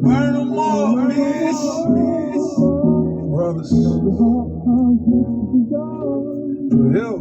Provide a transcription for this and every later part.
Burn them all, bitch. Brothers. For real.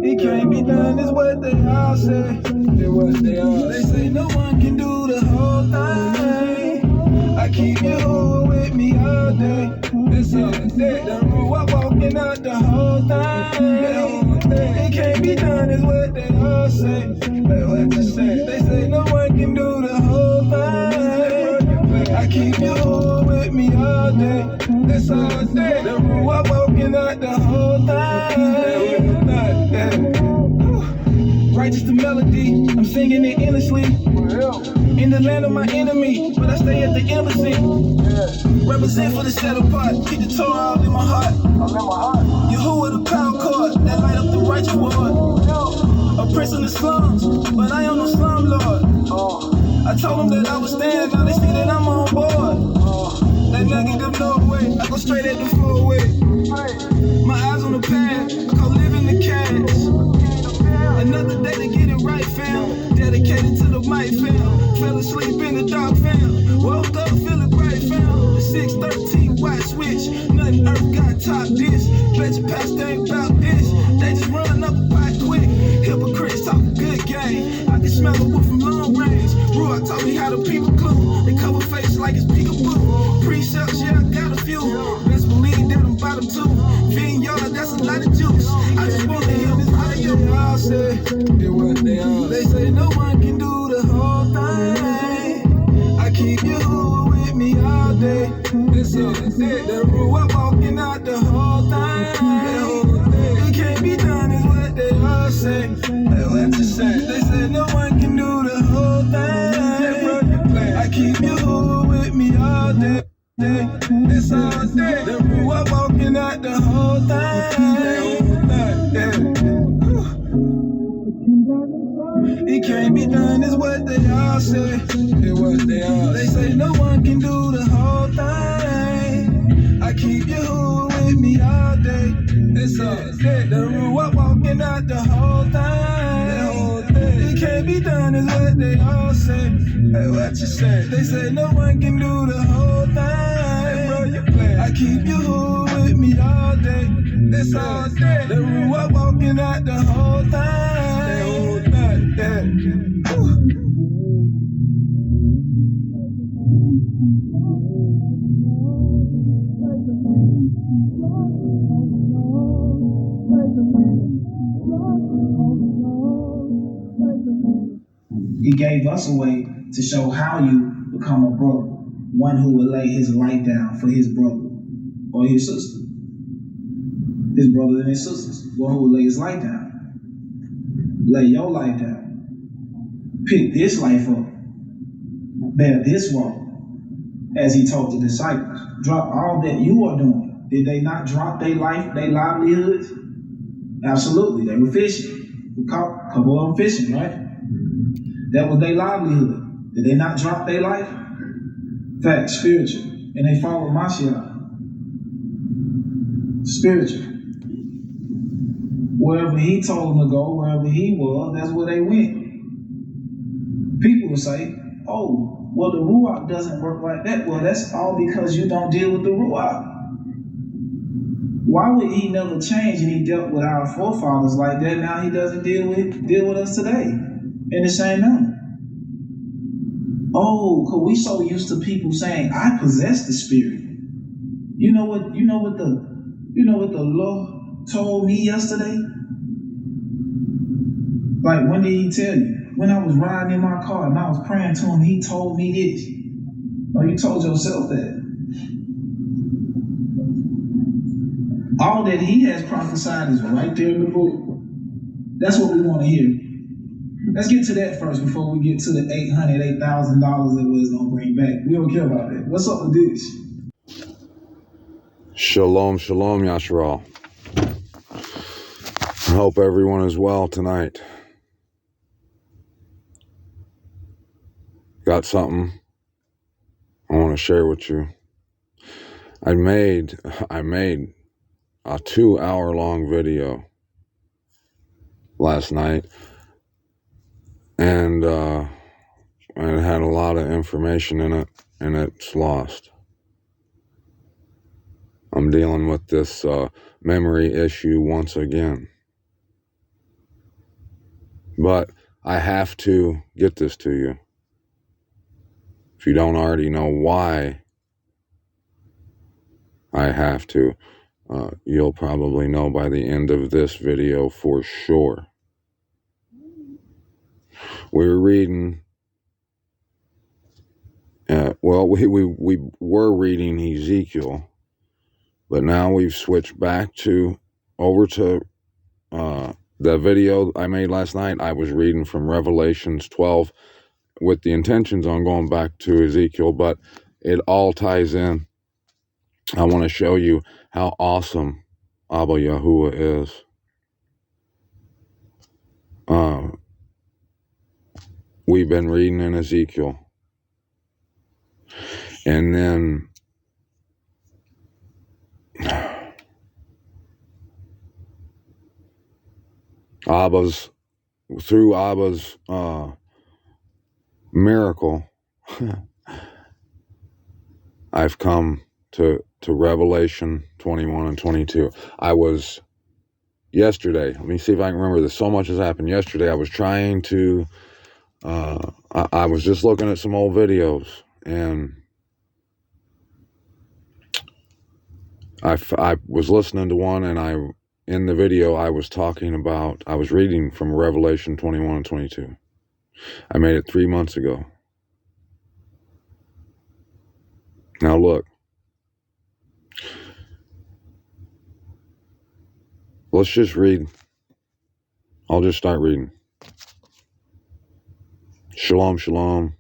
It can't be done, is what they all say. They say no one can do the whole thing. I keep you whole with me all day. That's all I said. The rule, I'm walking out the whole thing. It can't be done, is what they all say. They say no one can do the whole thing. I keep you whole with me all day. That's all I said. The rule, I'm walking out the whole thing. Righteous the melody, I'm singing it endlessly. In the land of my enemy, but I stay at the embassy. Represent for the set apart, keep the Torah all in my heart. Yahuwah the power cord, that light up the righteous ward. A prince in the slums, but I am no slum lord. I told them that I was stand, now they see that I'm on board. That negative no way, I go straight at the four-way. My eyes on the path, I call living the cash. Another day to get it right, fam. Dedicated to the mic, fam. Fell asleep in the dark, fam. Woke up feeling bright, fam. The 613 white switch. Nothing earth got top dish. Bet your pastor ain't about this. They just run up a pot quick. Hypocrites talk a good game. I can smell the wood from long range. Ruah taught me how the people clue. They cover face like it's peekaboo. Pre-shucks, yeah, I got a few. Best believe that I'm bottom two. Feeding y'all, that's a lot of juice. I just want to hear this audio. All say, they say no one can do the whole thing. I keep you with me all day. That's all I said. The rule, I'm walking out the whole thing. It can't be done, is what they all say. They say no one can do the whole thing. I keep you with me all day. That's all I said. The rule, I'm walking out the whole thing. It can't be done, is what they all say. They say no one can do the whole thing. I keep you with me all day. That's all I said. The rule, I'm walking out the whole thing. It can't be done, is what they all say. They say no one can do the whole thing. I keep you with me all day. That's all I said. The rule, I'm walking out the whole thing. He gave us a way to show how you become a brother, one who will lay his life down for his brother or his sister. His brothers and his sisters, one who will lay his life down. Lay your life down. Pick this life up. Bear this walk. As he told the disciples, drop all that you are doing. Did they not drop their life, their livelihoods? Absolutely, they were fishing. We caught a couple of them fishing, right? That was their livelihood. Did they not drop their life? Fact, spiritual. And they followed Mashiach. Spiritual. Wherever he told them to go, wherever he was, that's where they went. People will say, oh, well, the Ruach doesn't work like that. Well, that's all because you don't deal with the Ruach. Why would he never change and he dealt with our forefathers like that? Now he doesn't deal with us today in the same manner. Oh, because we so used to people saying, I possess the spirit. You know what the Lord told me yesterday? Like, when did he tell you? When I was riding in my car and I was praying to him, he told me this. No, you told yourself that. All that he has prophesied is right there in the book. That's what we want to hear. Let's get to that first before we get to the $800,000 that we're going to bring back. We don't care about that. What's up with this? Shalom, shalom, Yasharal. I hope everyone is well tonight. Got something I want to share with you. I made a 2-hour-long video last night, and and it had a lot of information in it, and it's lost. I'm dealing with this memory issue once again. But I have to get this to you. If you don't already know why I have to, you'll probably know by the end of this video for sure. We were reading, we were reading Ezekiel, but now we've switched back over to the video I made last night. I was reading from Revelations 12 with the intentions on going back to Ezekiel, but it all ties in. I want to show you how awesome Abba Yahuwah is. We've been reading in Ezekiel, and then through Abba's miracle, I've come to Revelation 21 and 22. I was yesterday, let me see if I can remember this. So much has happened. Yesterday I was trying to, I was just looking at some old videos, and I was listening to one, and in the video I was reading from Revelation 21 and 22. I made it 3 months ago. Now look. Let's just read. I'll just start reading. Shalom, shalom.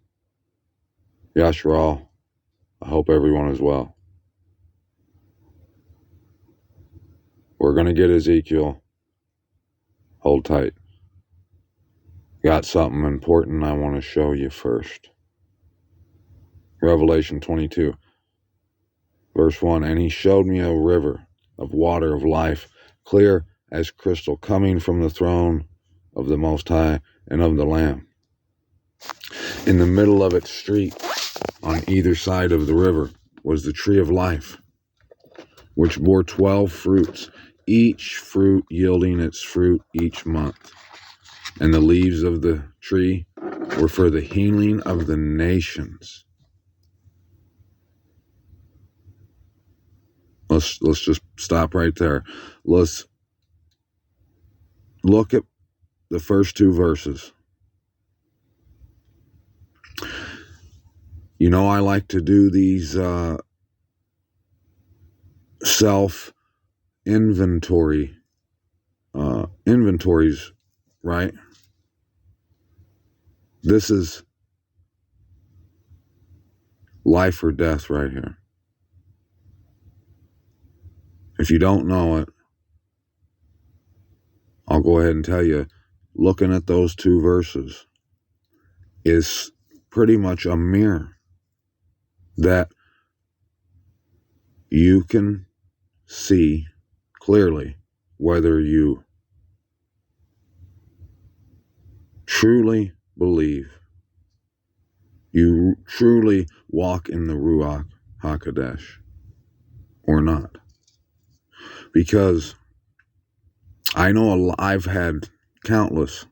Yashral. I hope everyone is well. We're going to get Ezekiel. Hold tight. Got something important I want to show you first. Revelation 22, verse 1. And he showed me a river of water of life, clear as crystal, coming from the throne of the Most High and of the Lamb. In the middle of its street, on either side of the river, was the tree of life, which bore 12 fruits, each fruit yielding its fruit each month. And the leaves of the tree were for the healing of the nations. Let's just stop right there. Let's look at the first 2 verses. You know, I like to do these self-inventories, right? This is life or death right here. If you don't know it, I'll go ahead and tell you, looking at those 2 verses is pretty much a mirror that you can see clearly whether you truly believe, you truly walk in the Ruach HaKodesh or not. Because I know I've had countless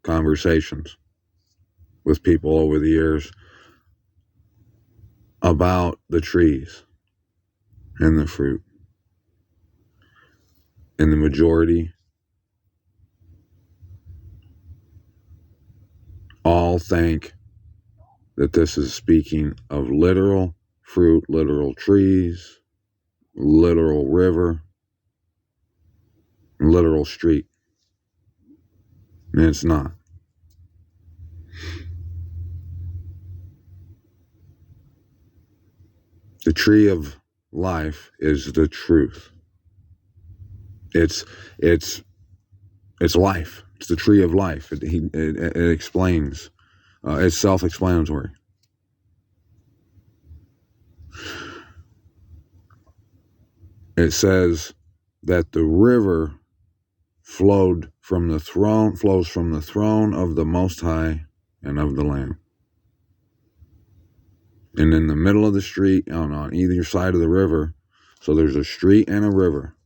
conversations with people over the years about the trees and the fruit. And the majority all think that this is speaking of literal fruit, literal trees, literal river, literal street. And it's not. The tree of life is the truth. It's life. It's the tree of life. It explains. It's self-explanatory. It says that the river flows from the throne of the Most High and of the Lamb. And in the middle of the street, on either side of the river, so there's a street and a river.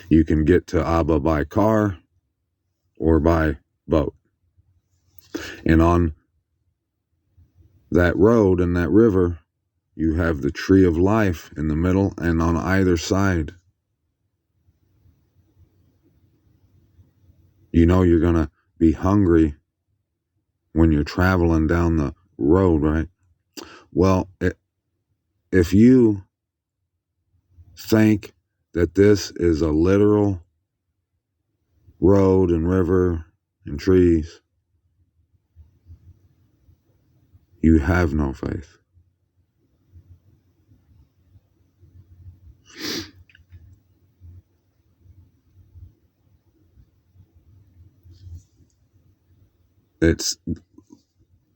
You can get to Abba by car or by boat. And on that road and that river, you have the tree of life in the middle and on either side. You know you're going to be hungry when you're traveling down the road, right? Well, if you think that this is a literal road and river and trees, you have no faith. It's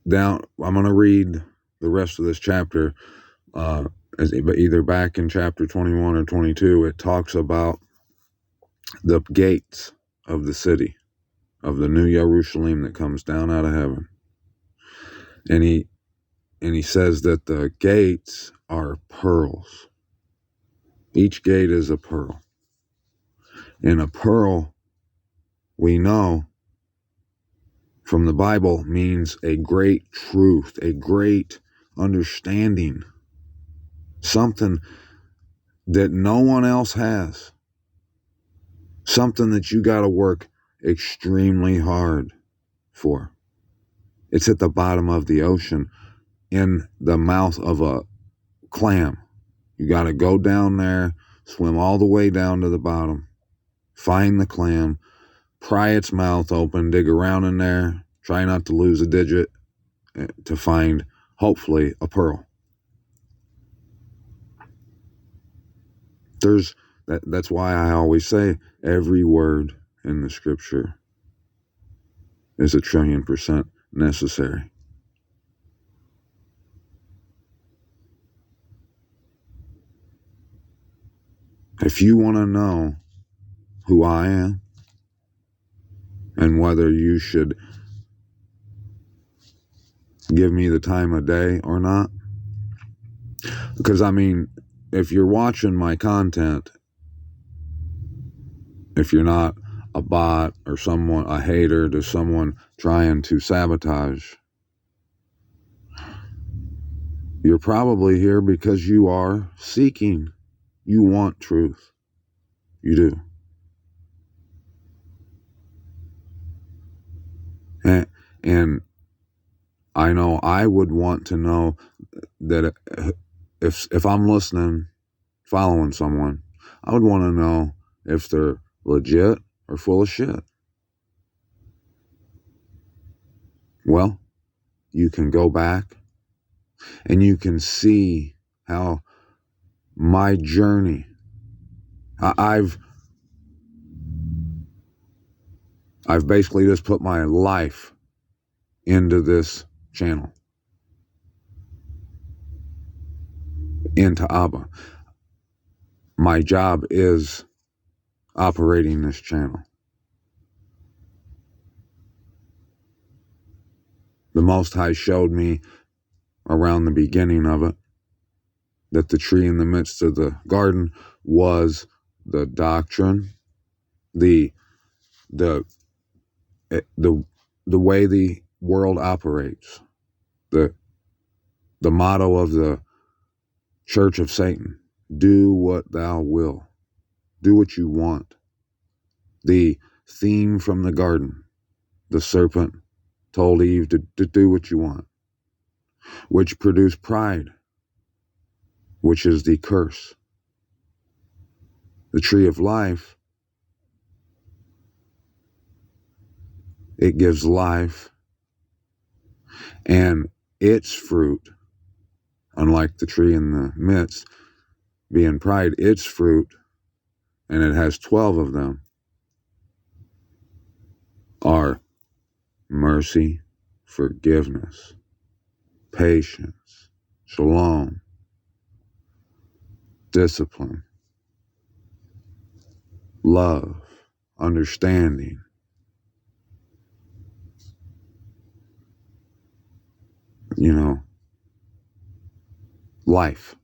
down. I'm going to read the rest of this chapter, either back in chapter 21 or 22. It talks about the gates of the city, of the new YARUSHULYM that comes down out of heaven. And he says that the gates are pearls. Each gate is a pearl. And a pearl, we know from the Bible, means a great truth, a great understanding, something that no one else has, something that you got to work extremely hard for. It's at the bottom of the ocean, in the mouth of a clam. You got to go down there, swim all the way down to the bottom, find the clam, pry its mouth open, dig around in there, try not to lose a digit to find, hopefully, a pearl. That's why I always say every word in the scripture is 1,000,000,000% necessary. If you want to know who I am and whether you should give me the time of day or not, because I mean, if you're watching my content, if you're not a bot or a hater to someone trying to sabotage, you're probably here because you are seeking. You want truth. You do. And I know I would want to know that if I'm listening, following someone, I would want to know if they're legit or full of shit. Well, you can go back and you can see how my journey, I've basically just put my life into this channel, into Abba. My job is operating this channel. The Most High showed me around the beginning of it that the tree in the midst of the garden was the doctrine, the way the world operates, the motto of the Church of Satan: do what thou will, do what you want. The theme from the garden: the serpent told Eve to do what you want, which produced pride, which is the curse. The tree of life, it gives life, and its fruit, unlike the tree in the midst being pride, its fruit, and it has 12 of them, are mercy, forgiveness, patience, shalom, discipline, love, understanding. life.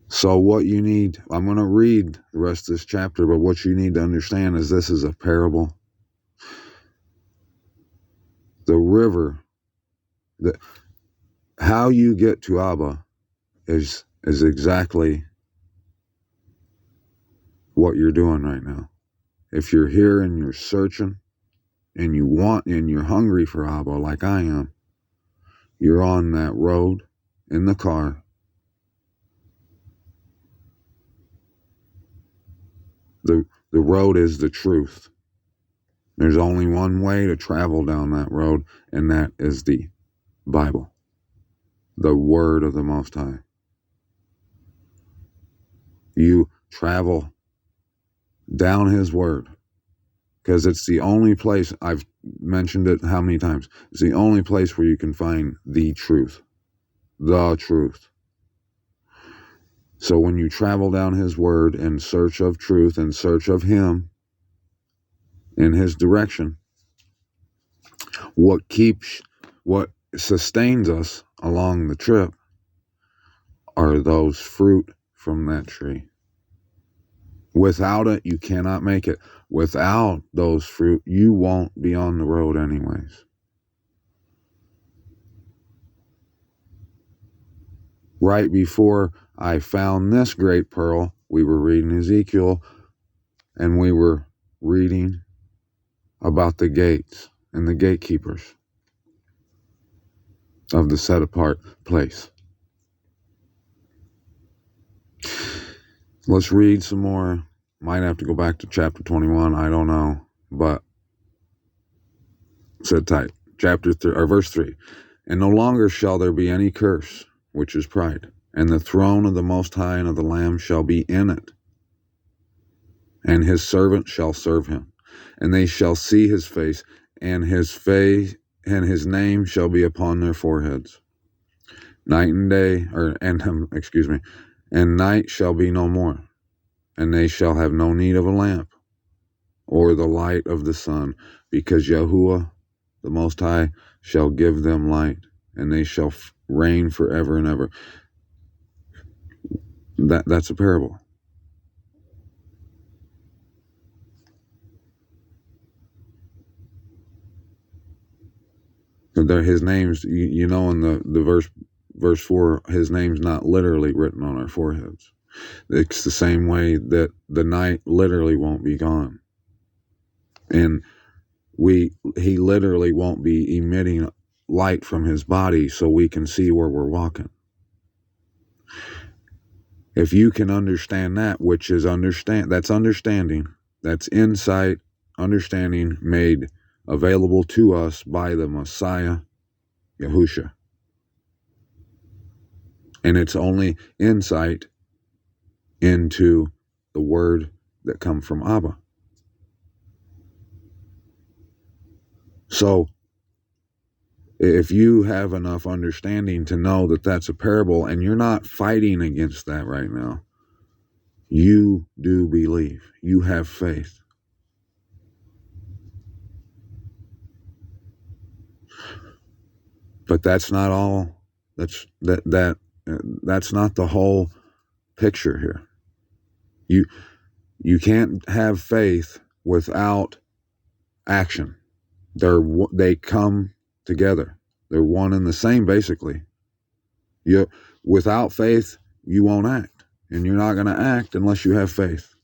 So what you need, I'm going to read the rest of this chapter, but what you need to understand is this is a parable. The river, how you get to Abba is exactly what you're doing right now. If you're here and you're searching and you want and you're hungry for Abba like I am, you're on that road in the car. The road is the truth. There's only one way to travel down that road, and that is the Bible, the Word of the Most High. You travel down His Word because it's the only place, I've mentioned it how many times, it's the only place where you can find the truth. The truth. So when you travel down His Word in search of truth, in search of Him, in His direction, what sustains us along the trip are those fruit from that tree. Without it, you cannot make it. Without those fruit, you won't be on the road anyways. Right before I found this great pearl, we were reading Ezekiel, and we were reading about the gates and the gatekeepers of the set apart place. Let's read some more. Might have to go back to chapter 21. I don't know, but sit tight. Chapter 3 or verse 3. And no longer shall there be any curse, which is pride, and the throne of the Most High and of the Lamb shall be in it, and His servant shall serve Him, and they shall see His face, and His name shall be upon their foreheads. Night and day, and night shall be no more, and they shall have no need of a lamp, or the light of the sun, because Yahuwah, the Most High, shall give them light, and they shall reign forever and ever. That's a parable. His name's, in the verse 4, His name's not literally written on our foreheads. It's the same way that the night literally won't be gone. And He literally won't be emitting light from His body so we can see where we're walking. If you can understand that, which is that's understanding, that's insight, understanding made available to us by the Messiah, Yahusha. And it's only insight into the word that come from Abba. So if you have enough understanding to know that that's a parable and you're not fighting against that right now, you do believe. You have faith. But that's not all. That's not the whole picture here. You can't have faith without action. They come together. They're one and the same, basically. Without faith, you won't act. And you're not going to act unless you have faith.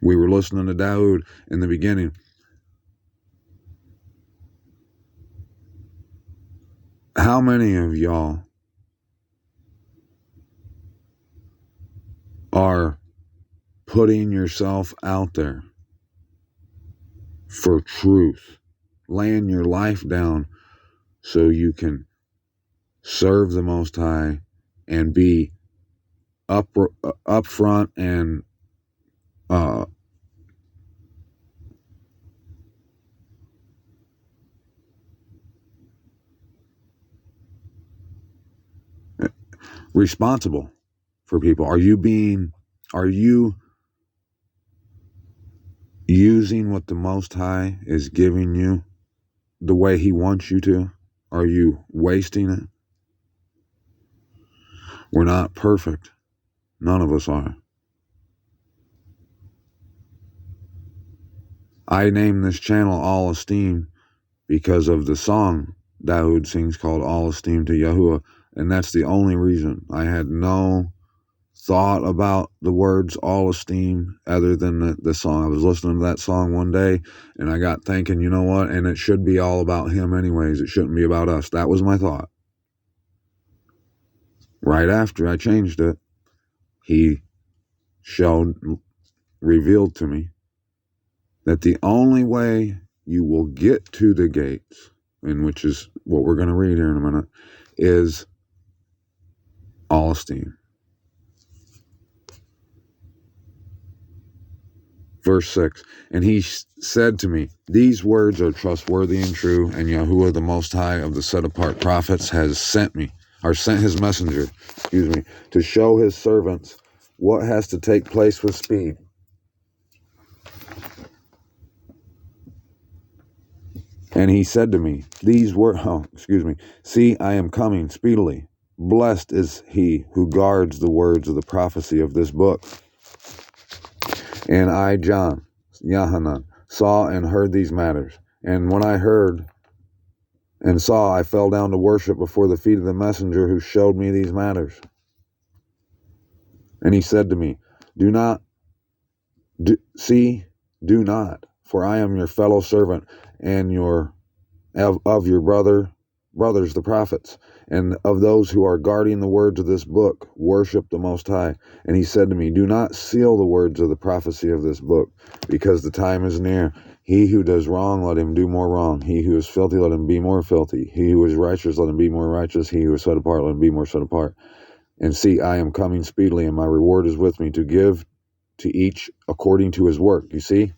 We were listening to Dawood in the beginning. How many of y'all are putting yourself out there for truth, laying your life down so you can serve the Most High and be upfront and responsible for people? Are you using what the Most High is giving you the way He wants you to? Are you wasting it? We're not perfect. None of us are. I named this channel All Esteem because of the song Dawood sings called All Esteem to Yahuwah, and that's the only reason. I had no thought about the words All Esteem other than the song. I was listening to that song one day, and I got thinking, you know what, and it should be all about Him anyways. It shouldn't be about us. That was my thought. Right after I changed it, He revealed to me that the only way you will get to the gates, and which is what we're going to read here in a minute, is all esteem. Verse 6, and he said to me, these words are trustworthy and true, and Yahuwah the Most High of the set-apart prophets has sent his messenger, to show his servants what has to take place with speed. And he said to me, see, I am coming speedily. Blessed is he who guards the words of the prophecy of this book. And I, John, Yahanan, saw and heard these matters. And when I heard and saw, I fell down to worship before the feet of the messenger who showed me these matters. And he said to me, do not, for I am your fellow servant and of your brothers the prophets, and of those who are guarding the words of this book. Worship the Most High. And he said to me, do not seal the words of the prophecy of this book, because the time is near. He who does wrong, let him do more wrong. He who is filthy, let him be more filthy. He who is righteous, let him be more righteous. He who is set apart, let him be more set apart. And see, I am coming speedily, and my reward is with me, to give to each according to his work. You see?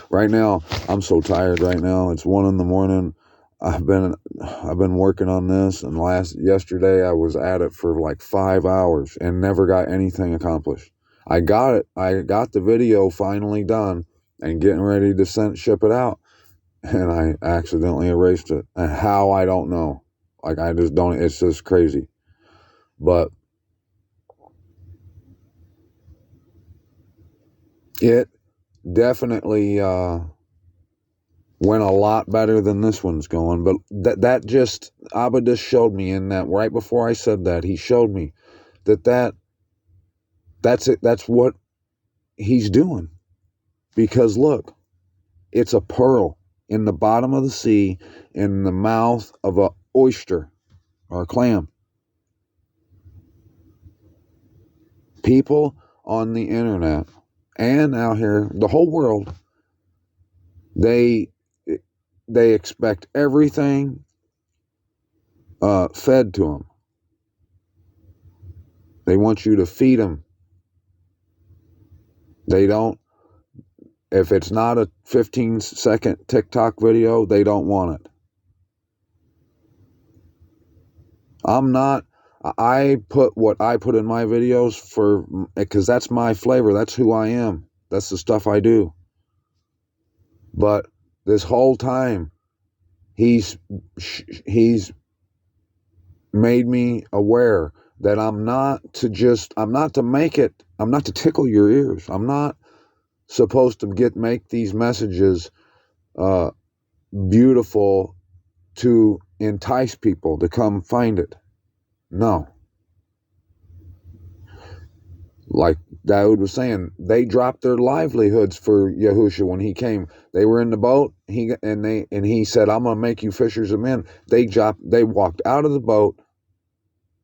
Right now, I'm so tired right now. It's 1 a.m. I've been working on this, and yesterday I was at it for like 5 hours and never got anything accomplished. I got it. I got the video finally done and getting ready to ship it out, and I accidentally erased it. And how, I don't know. Like, I just don't. It's just crazy. But it definitely went a lot better than this one's going. But that just, Abba just showed me in that right before I said that, he showed me that's it. That's what he's doing. Because look, it's a pearl in the bottom of the sea, in the mouth of a oyster or a clam. People on the internet and out here, the whole world, they expect everything fed to them. They want you to feed them. They don't. If it's not a 15-second TikTok video, they don't want it. I put what I put in my videos because that's my flavor. That's who I am. That's the stuff I do. But this whole time, he's made me aware that I'm not to tickle your ears. I'm not supposed to make these messages beautiful to entice people to come find it. No. Like Dawood was saying, they dropped their livelihoods for Yahushua when he came. They were in the boat. He said, "I'm going to make you fishers of men." They walked out of the boat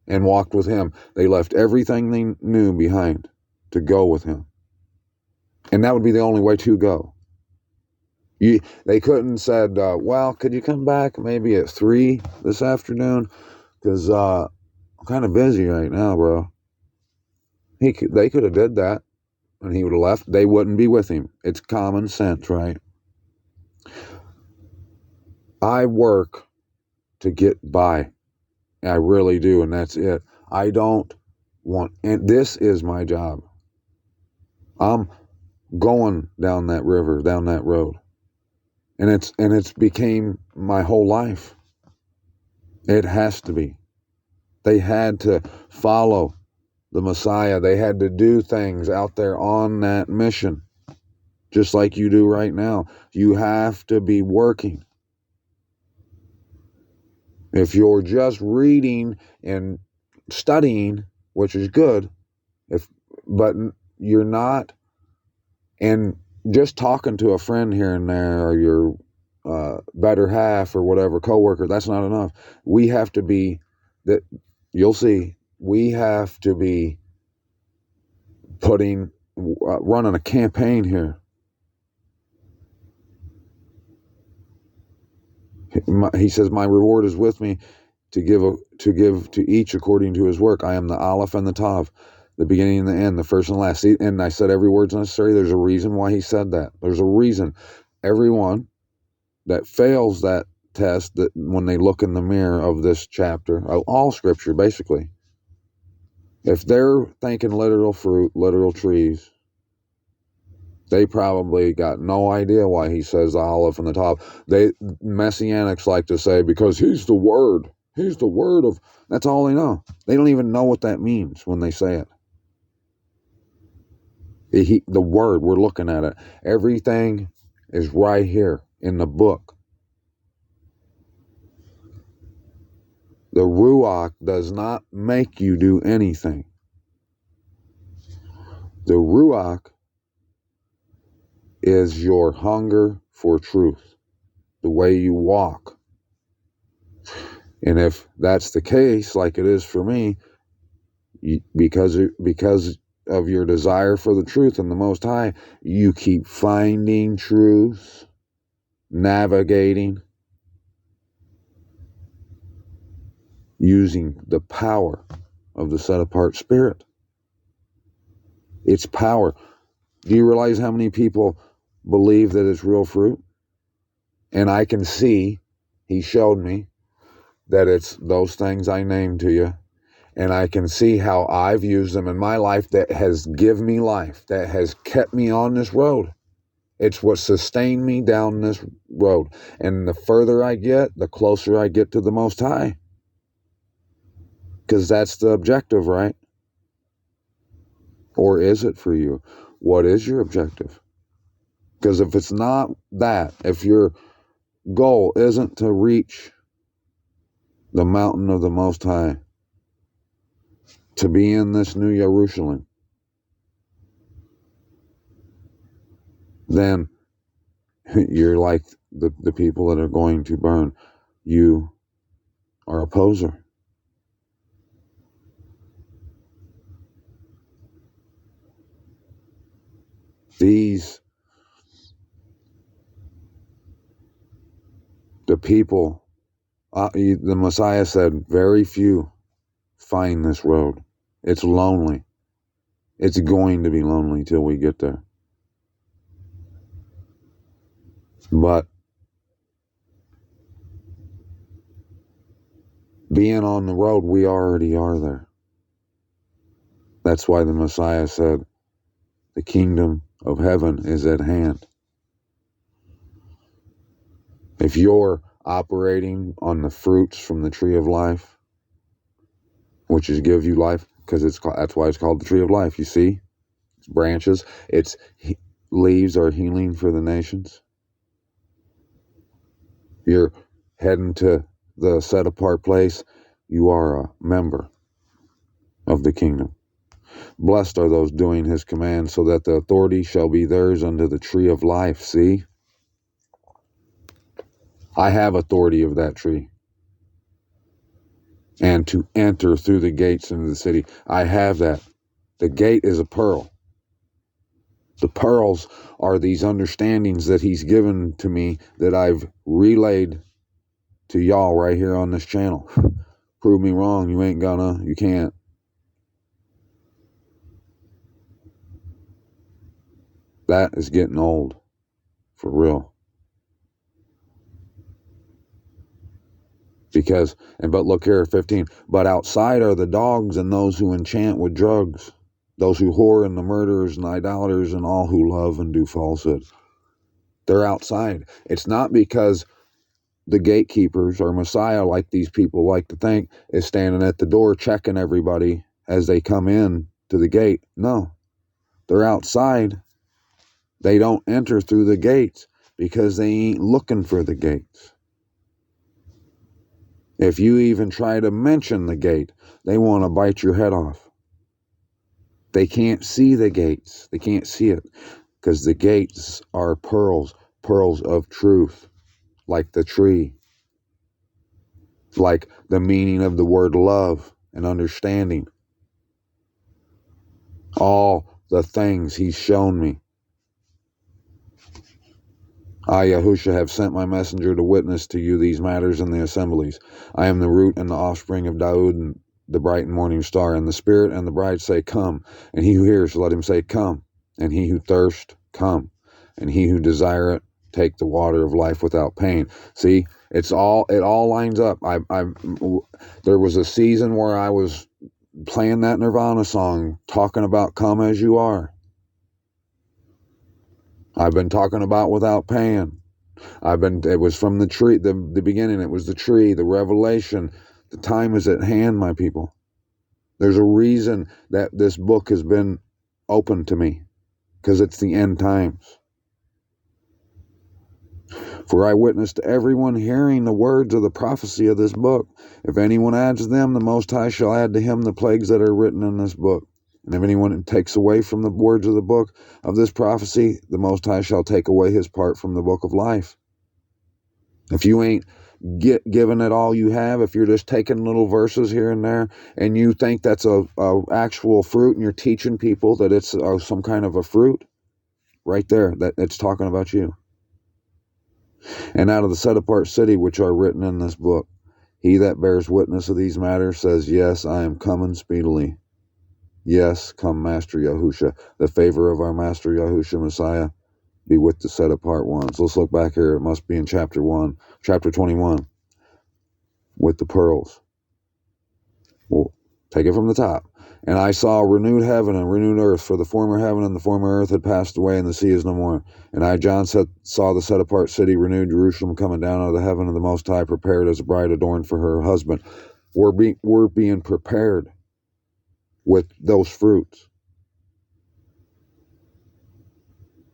and walked with him. They left everything they knew behind to go with him, and that would be the only way to go. They couldn't said, "Well, could you come back maybe at 3 this afternoon? Because I'm kind of busy right now, bro." They could have did that, and he would have left. They wouldn't be with him. It's common sense, right? I work to get by. I really do, and that's it. I don't want, and this is my job. I'm going down that river, down that road. And it's became my whole life. It has to be. They had to follow the Messiah. They had to do things out there on that mission, just like you do right now. You have to be working. If you're just reading and studying, which is good, but you're not, and just talking to a friend here and there, or your better half or whatever, coworker, that's not enough. We have to be, that you'll see, we have to be running a campaign here. He says, my reward is with me to give to each according to his work. I am the Aleph and the Tav, the beginning and the end, the first and last. See, and I said every word's necessary. There's a reason why he said that. There's a reason. Everyone that fails that test, that when they look in the mirror of this chapter, all scripture basically, if they're thinking literal fruit, literal trees, they probably got no idea why he says the Aleph and the Tav. Messianics like to say, because he's the Word. He's the Word of... That's all they know. They don't even know what that means when they say it. The Word, we're looking at it. Everything is right here in the book. The Ruach does not make you do anything. The Ruach is your hunger for truth, the way you walk. And if that's the case, like it is for me, because of your desire for the truth and the Most High, you keep finding truth, navigating, using the power of the set-apart spirit. It's power. Do you realize how many people believe that it's real fruit? And I can see, he showed me, that it's those things I named to you. And I can see how I've used them in my life that has given me life, that has kept me on this road. It's what sustained me down this road. And the further I get, the closer I get to the Most High. Because that's the objective, right? Or is it for you? What is your objective? Because if it's not that, if your goal isn't to reach the mountain of the Most High, to be in this new YARUSHULYM, then you're like the people that are going to burn. You are a poser. The people, the Messiah said, very few find this road. It's lonely. It's going to be lonely till we get there. But being on the road, we already are there. That's why the Messiah said, the kingdom of heaven is at hand. If you're operating on the fruits from the tree of life, which is give you life, because that's why it's called the tree of life. You see, it's branches, its leaves are healing for the nations. You're heading to the set apart place. You are a member of the kingdom. Blessed are those doing his commands, so that the authority shall be theirs unto the tree of life. See, I have authority of that tree. And to enter through the gates into the city, I have that. The gate is a pearl. The pearls are these understandings that he's given to me that I've relayed to y'all right here on this channel. Prove me wrong. You ain't gonna. You can't. That is getting old. For real. But look here, 15. But outside are the dogs and those who enchant with drugs, those who whore and the murderers and idolaters and all who love and do falsehood. They're outside. It's not because the gatekeepers or Messiah, like these people like to think, is standing at the door checking everybody as they come in to the gate. No, they're outside. They don't enter through the gates because they ain't looking for the gates. If you even try to mention the gate, they want to bite your head off. They can't see the gates. They can't see it because the gates are pearls of truth, like the tree, like the meaning of the word love and understanding. All the things he's shown me. I, Yahusha, have sent my messenger to witness to you these matters in the assemblies. I am the root and the offspring of Daud and the bright and morning star. And the Spirit and the bride say, come. And he who hears, let him say, come. And he who thirst, come. And he who desire it, take the water of life without pain. See, it all lines up. There was a season where I was playing that Nirvana song, talking about come as you are. I've been talking about without pain. It was from the tree, the beginning. It was the tree, the revelation. The time is at hand, my people. There's a reason that this book has been open to me, because it's the end times. For I witness to everyone hearing the words of the prophecy of this book. If anyone adds them, the Most High shall add to him the plagues that are written in this book. And if anyone takes away from the words of the book of this prophecy, the Most High shall take away his part from the book of life. If you ain't giving it all you have, if you're just taking little verses here and there, and you think that's a actual fruit, and you're teaching people that it's some kind of a fruit, right there, that it's talking about you. And out of the set apart city which are written in this book, he that bears witness of these matters says, yes, I am coming speedily. Yes, come, Master Yahusha. The favor of our Master Yahusha Messiah be with the set apart ones. Let's look back here. It must be in chapter 21, with the pearls. We'll take it from the top. And I saw a renewed heaven and renewed earth, for the former heaven and the former earth had passed away, and the sea is no more. And I, John, saw the set apart city, renewed Jerusalem, coming down out of the heaven of the Most High, prepared as a bride adorned for her husband. We're being prepared with those fruits,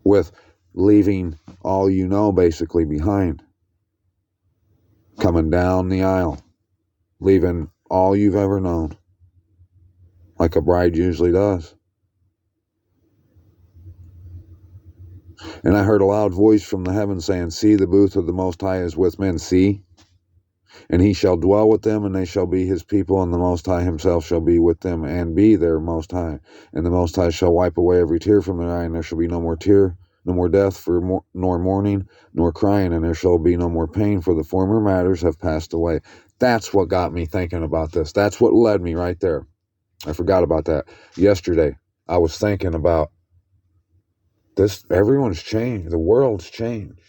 with leaving all you know basically behind, coming down the aisle, leaving all you've ever known, like a bride usually does. And I heard a loud voice from the heavens saying, see, the booth of the Most High is with men. See, and he shall dwell with them, and they shall be his people, and the Most High himself shall be with them, and be their Most High. And the Most High shall wipe away every tear from their eye, and there shall be no more tear, no more death, nor mourning, nor crying, and there shall be no more pain, for the former matters have passed away. That's what got me thinking about this. That's what led me right there. I forgot about that. Yesterday, I was thinking about this. Everyone's changed. The world's changed.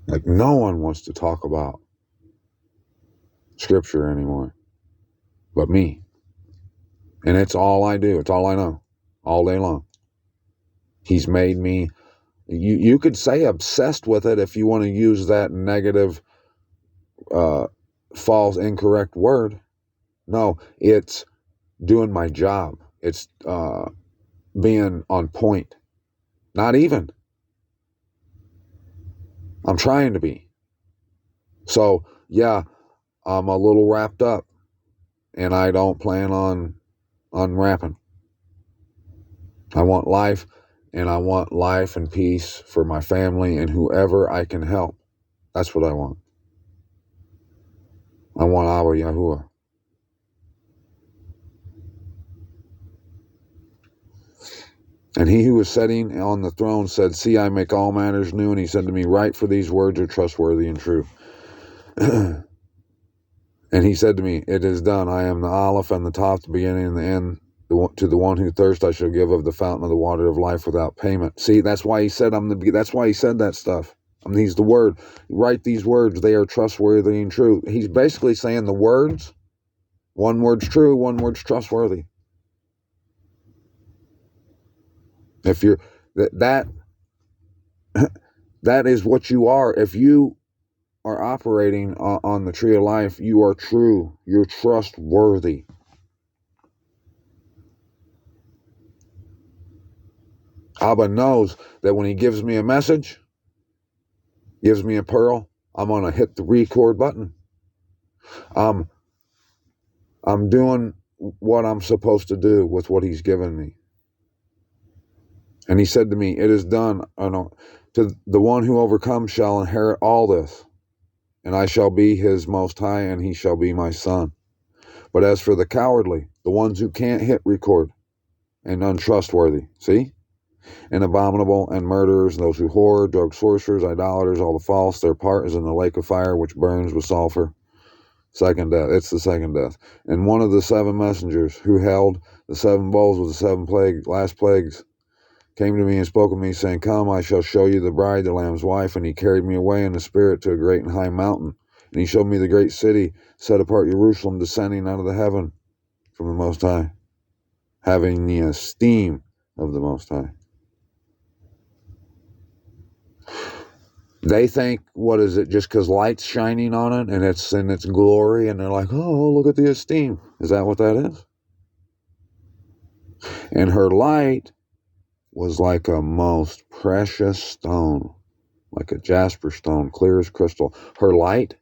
Like, no one wants to talk about scripture anymore but me. And it's all I do. It's all I know. All day long. He's made me, you could say obsessed with it if you want to use that negative, false, incorrect word. No, it's doing my job. It's being on point. Not even. I'm trying to be. So, yeah, I'm a little wrapped up, and I don't plan on unwrapping. I want life, and I want life and peace for my family and whoever I can help. That's what I want. I want Abba Yahuwah. And he who was sitting on the throne said, see, I make all matters new. And he said to me, write, for these words are trustworthy and true. And he said to me, it is done. I am the Aleph and the Toph, the beginning and the end. To the one who thirsts, I shall give of the fountain of the water of life without payment. See, that's why he said that's why he said that stuff. He's the word. Write these words. They are trustworthy and true. He's basically saying the words, one word's true, one word's trustworthy. If you're that that is what you are. If you are operating on the tree of life, you are true. You're trustworthy. Abba knows that when he gives me a message, gives me a pearl, I'm going to hit the record button. I'm doing what I'm supposed to do with what he's given me. And he said to me, it is done. To the one who overcomes shall inherit all this, and I shall be his most high, and he shall be my son. But as for the cowardly, the ones who can't hit record, and untrustworthy, see? And abominable, and murderers, those who whore, drug sorcerers, idolaters, all the false, their part is in the lake of fire which burns with sulfur. Second death. It's the second death. And one of the 7 messengers who held the 7 bowls with the 7 last plagues came to me and spoke to me, saying, Come, I shall show you the bride, the Lamb's wife. And he carried me away in the spirit to a great and high mountain. And he showed me the great city, set apart Jerusalem, descending out of the heaven from the Most High, having the esteem of the Most High. They think, what is it, just because light's shining on it and it's in its glory, and they're like, oh, look at the esteem. Is that what that is? And her light was like a most precious stone, like a jasper stone, clear as crystal. Her light,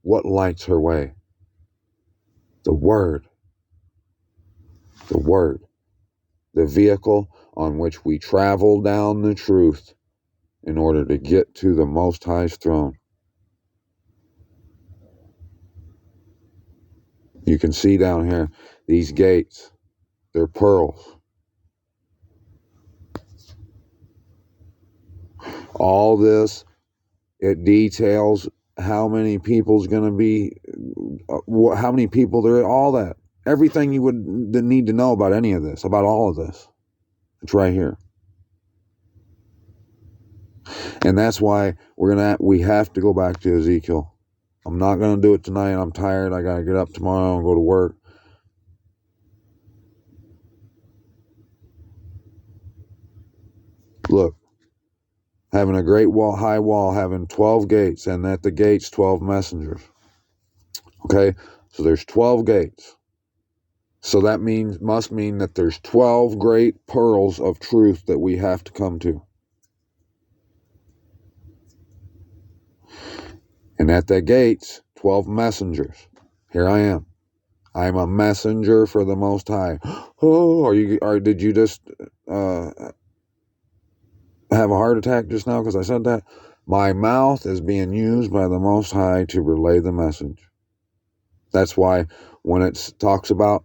what lights her way? The Word. The Word. The vehicle on which we travel down the truth in order to get to the Most High's throne. You can see down here, these gates, they're pearls. All this, it details how many people's going to be, how many people there are, all that. Everything you would need to know about any of this, about all of this. It's right here. And that's why we have to go back to Ezekiel. I'm not going to do it tonight. I'm tired. I got to get up tomorrow and go to work. Look, having a great wall, high wall, having 12 gates, and at the gates 12 messengers. Okay, so there's 12 gates. So that must mean that there's 12 great pearls of truth that we have to come to. And at the gates, 12 messengers. Here I am. I'm a messenger for the Most High. Oh, did you just have a heart attack just now because I said that? My mouth is being used by the Most High to relay the message. That's why when it talks about,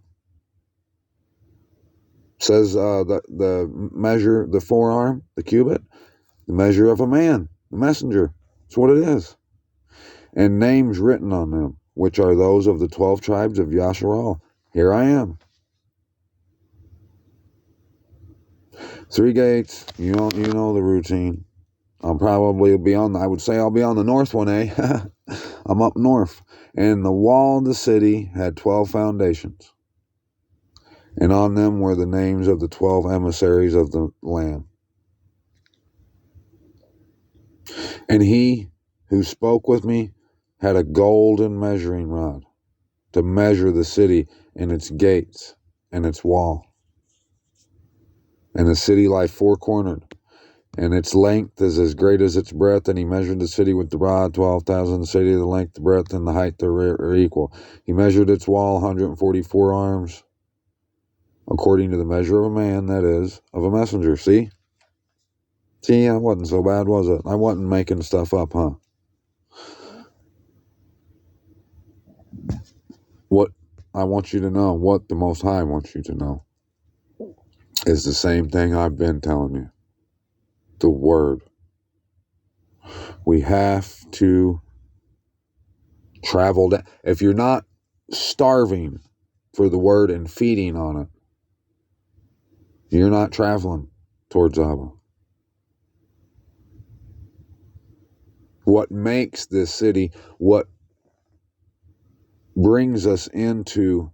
says the measure, the forearm, the cubit, the measure of a man, the messenger. That's what it is. And names written on them, which are those of the 12 tribes of Yasharal. Here I am. 3 gates. You know the routine. I would say I'll be on the north one, eh? I'm up north. And the wall of the city had 12 foundations. And on them were the names of the 12 emissaries of the Lamb. And he who spoke with me had a golden measuring rod to measure the city and its gates and its wall. And the city lie 4-cornered, and its length is as great as its breadth. And he measured the city with the rod, 12,000. The city, the length, the breadth, and the height are equal. He measured its wall, 144 arms, according to the measure of a man, that is, of a messenger. See, that wasn't so bad, was it? I wasn't making stuff up, huh? What I want you to know, what the Most High wants you to know, is the same thing I've been telling you. The Word. We have to travel down. If you're not starving for the Word and feeding on it, you're not traveling towards Abba. What makes this city, what brings us into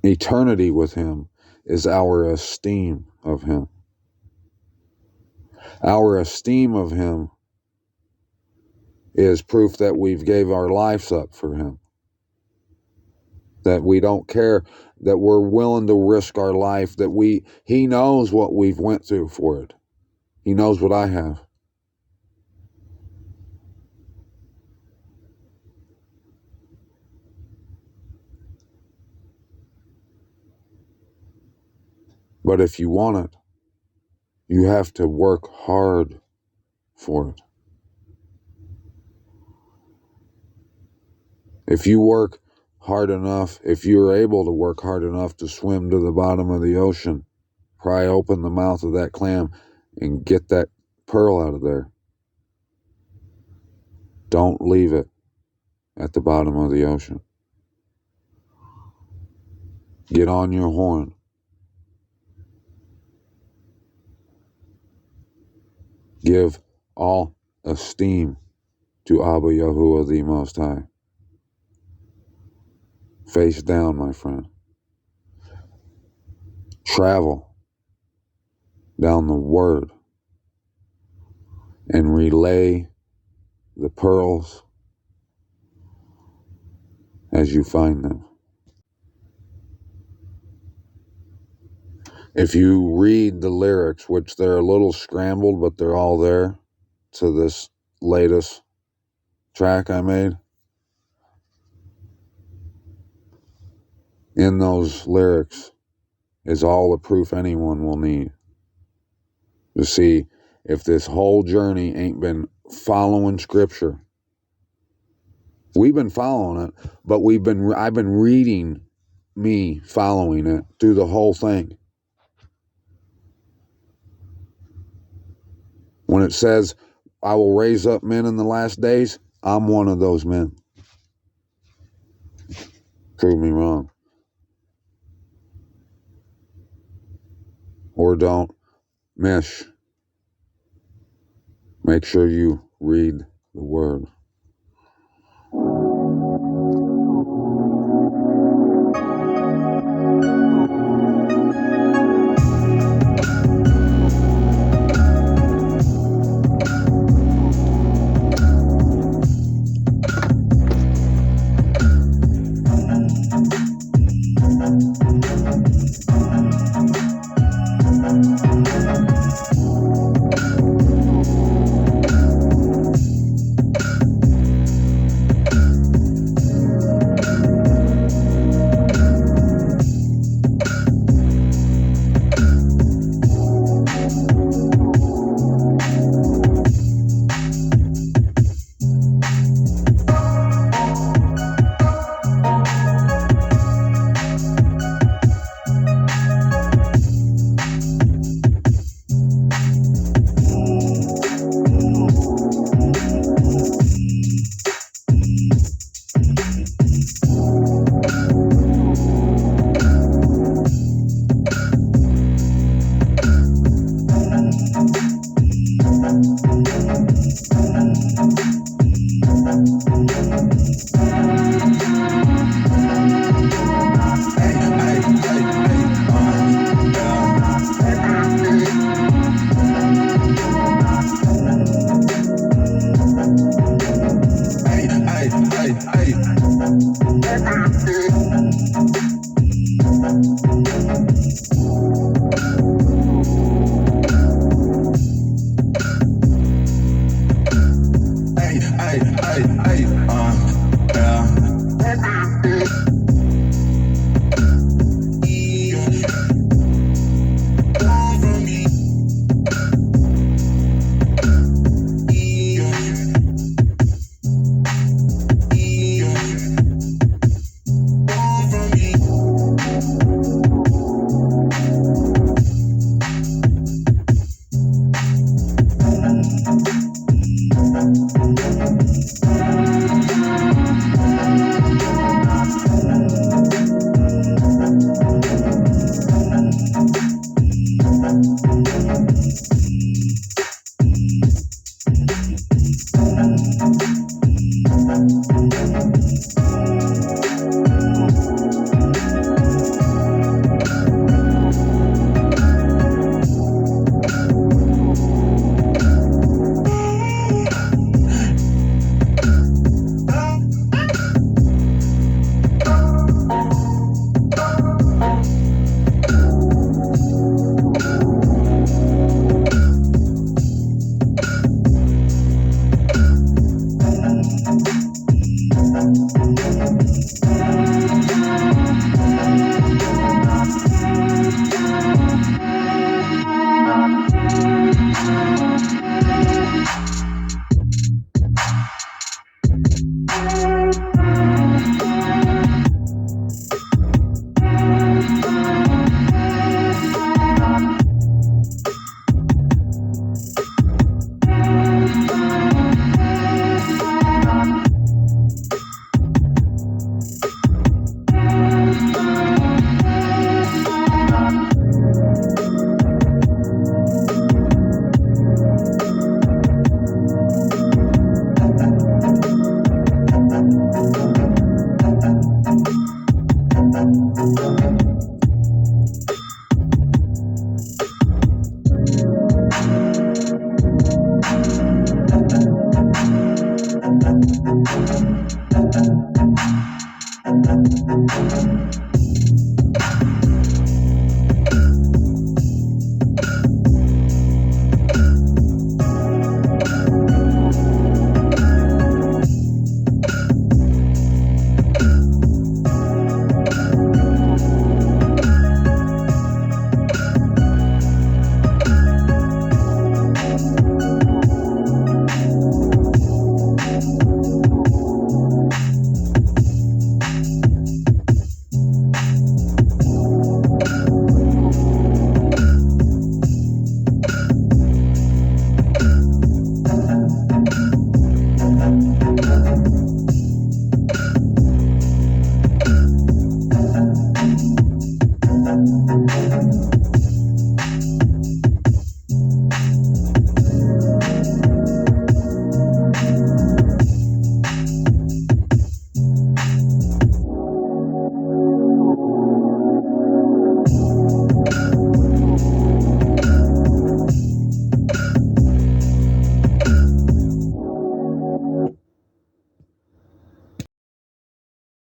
Eternity with him is our esteem of him. Our esteem of him is proof that we've gave our lives up for him. That we don't care, that we're willing to risk our life, that he knows what we've went through for it. He knows what I have. But if you want it, you have to work hard for it. If you work hard enough, if you're able to work hard enough to swim to the bottom of the ocean, pry open the mouth of that clam and get that pearl out of there, don't leave it at the bottom of the ocean. Get on your horn. Give all esteem to Abba Yahuwah the Most High. Face down, my friend. Travel down the word and relay the pearls as you find them. If you read the lyrics, which they're a little scrambled, but they're all there, to this latest track I made, in those lyrics is all the proof anyone will need to see if this whole journey ain't been following Scripture. We've been following it, but I've been reading me following it through the whole thing. When it says, I will raise up men in the last days, I'm one of those men. Prove me wrong. Or don't. Mish. Make sure you read the word.